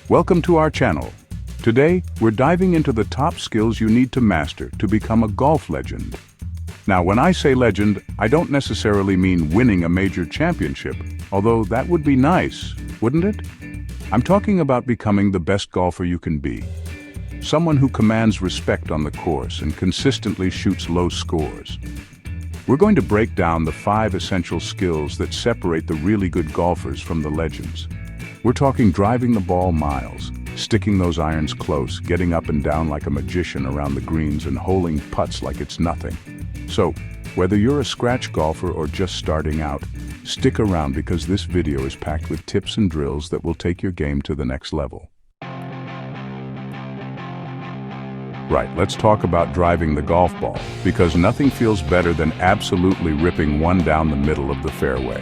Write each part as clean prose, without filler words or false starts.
Welcome to our channel. Today, we're diving into the top skills you need to master to become a golf legend. Now, when I say legend, I don't necessarily mean winning a major championship, although that would be nice, wouldn't it? I'm talking about becoming the best golfer you can be. Someone who commands respect on the course and consistently shoots low scores. We're going to break down the 5 essential skills that separate the really good golfers from the legends. We're talking driving the ball miles, sticking those irons close, getting up and down like a magician around the greens, and holing putts like it's nothing. So, whether you're a scratch golfer or just starting out, stick around because this video is packed with tips and drills that will take your game to the next level. Right, let's talk about driving the golf ball, because nothing feels better than absolutely ripping one down the middle of the fairway.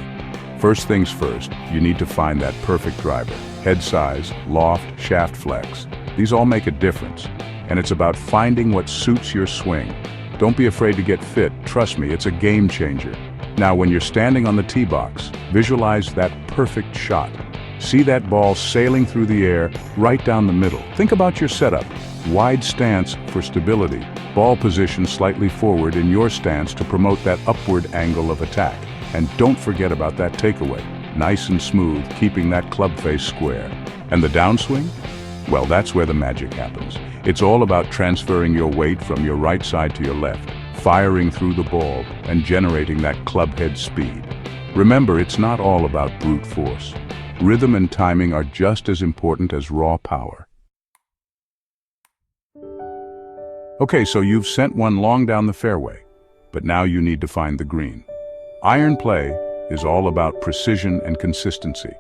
First things first, you need to find that perfect driver. Head size, loft, shaft flex. These all make a difference. And it's about finding what suits your swing. Don't be afraid to get fit. Trust me, it's a game changer. Now, when you're standing on the tee box, visualize that perfect shot. See that ball sailing through the air, right down the middle. Think about your setup. Wide stance for stability. Ball position slightly forward in your stance to promote that upward angle of attack. And don't forget about that takeaway. Nice and smooth, keeping that club face square. And the downswing? Well, that's where the magic happens. It's all about transferring your weight from your right side to your left, firing through the ball, and generating that club head speed. Remember, it's not all about brute force. Rhythm and timing are just as important as raw power. Okay, so you've sent one long down the fairway, but now you need to find the green. Iron play is all about precision and consistency.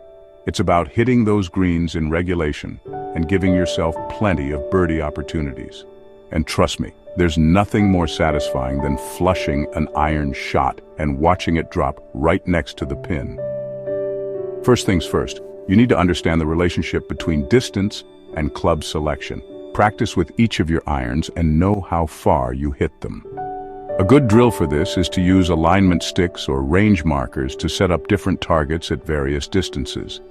It's about hitting those greens in regulation and giving yourself plenty of birdie opportunities. And trust me, there's nothing more satisfying than flushing an iron shot and watching it drop right next to the pin. First things first, you need to understand the relationship between distance and club selection. Practice with each of your irons and know how far you hit them. A good drill for this is to use alignment sticks or range markers to set up different targets at various distances.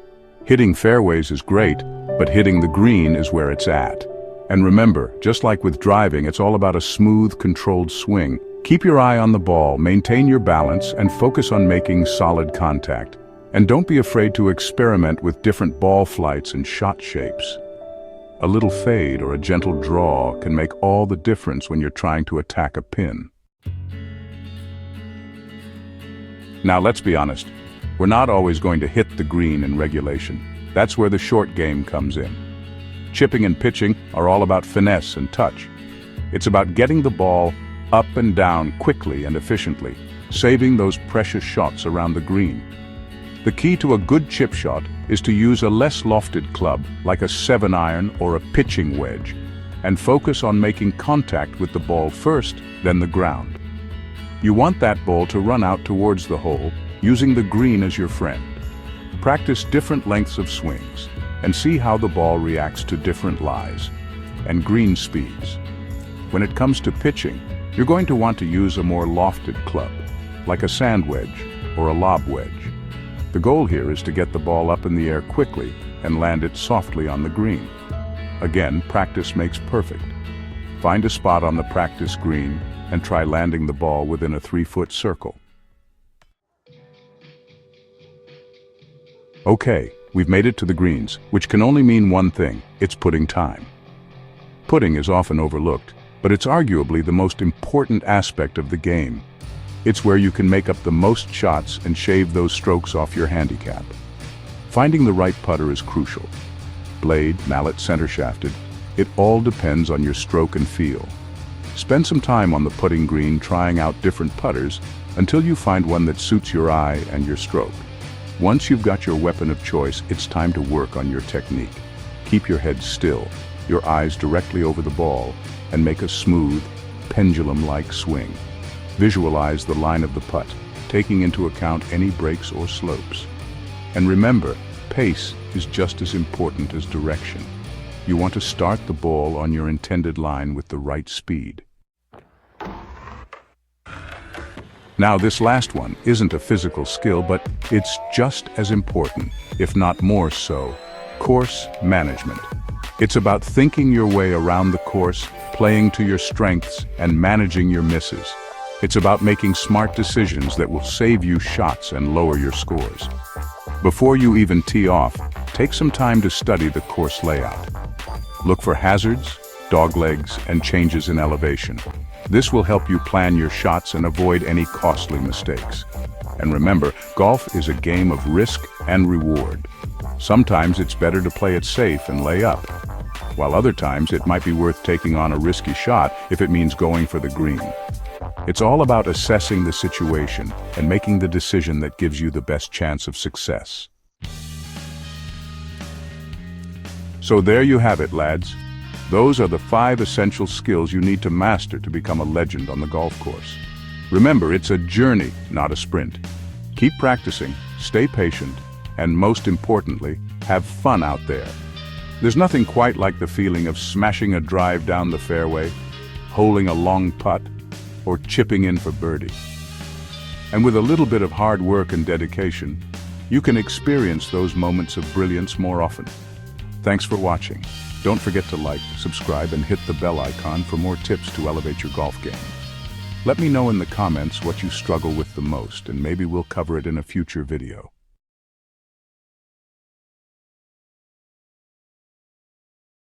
Hitting fairways is great, but hitting the green is where it's at. And remember, just like with driving, it's all about a smooth, controlled swing. Keep your eye on the ball, maintain your balance, and focus on making solid contact. And don't be afraid to experiment with different ball flights and shot shapes. A little fade or a gentle draw can make all the difference when you're trying to attack a pin. Now, let's be honest, we're not always going to hit the green in regulation. That's where the short game comes in. Chipping and pitching are all about finesse and touch. It's about getting the ball up and down quickly and efficiently, saving those precious shots around the green. The key to a good chip shot is to use a less lofted club, like a 7-iron or a pitching wedge, and focus on making contact with the ball first, then the ground. You want that ball to run out towards the hole, using the green as your friend. Practice different lengths of swings, and see how the ball reacts to different lies and green speeds. When it comes to pitching, you're going to want to use a more lofted club, like a sand wedge or a lob wedge. The goal here is to get the ball up in the air quickly and land it softly on the green. Again, practice makes perfect. Find a spot on the practice green and try landing the ball within a 3-foot circle. Okay, we've made it to the greens, which can only mean one thing: it's putting time. Putting is often overlooked, but it's arguably the most important aspect of the game. It's where you can make up the most shots and shave those strokes off your handicap. Finding the right putter is crucial. Blade, mallet, center shafted, it all depends on your stroke and feel. Spend some time on the putting green trying out different putters until you find one that suits your eye and your stroke. Once you've got your weapon of choice, it's time to work on your technique. Keep your head still, your eyes directly over the ball, and make a smooth, pendulum-like swing. Visualize the line of the putt, taking into account any breaks or slopes. And remember, pace is just as important as direction. You want to start the ball on your intended line with the right speed. Now, this last one isn't a physical skill, but it's just as important, if not more so. Course management. It's about thinking your way around the course, playing to your strengths, and managing your misses. It's about making smart decisions that will save you shots and lower your scores. Before you even tee off, take some time to study the course layout. Look for hazards, doglegs, and changes in elevation. This will help you plan your shots and avoid any costly mistakes. And remember, golf is a game of risk and reward. Sometimes it's better to play it safe and lay up, while other times it might be worth taking on a risky shot if it means going for the green. It's all about assessing the situation and making the decision that gives you the best chance of success. So there you have it, lads. Those are the 5 essential skills you need to master to become a legend on the golf course. Remember, it's a journey, not a sprint. Keep practicing, stay patient, and most importantly, have fun out there. There's nothing quite like the feeling of smashing a drive down the fairway, holing a long putt, or chipping in for birdie. And with a little bit of hard work and dedication, you can experience those moments of brilliance more often. Thanks for watching. Don't forget to like, subscribe, and hit the bell icon for more tips to elevate your golf game. Let me know in the comments what you struggle with the most, and maybe we'll cover it in a future video.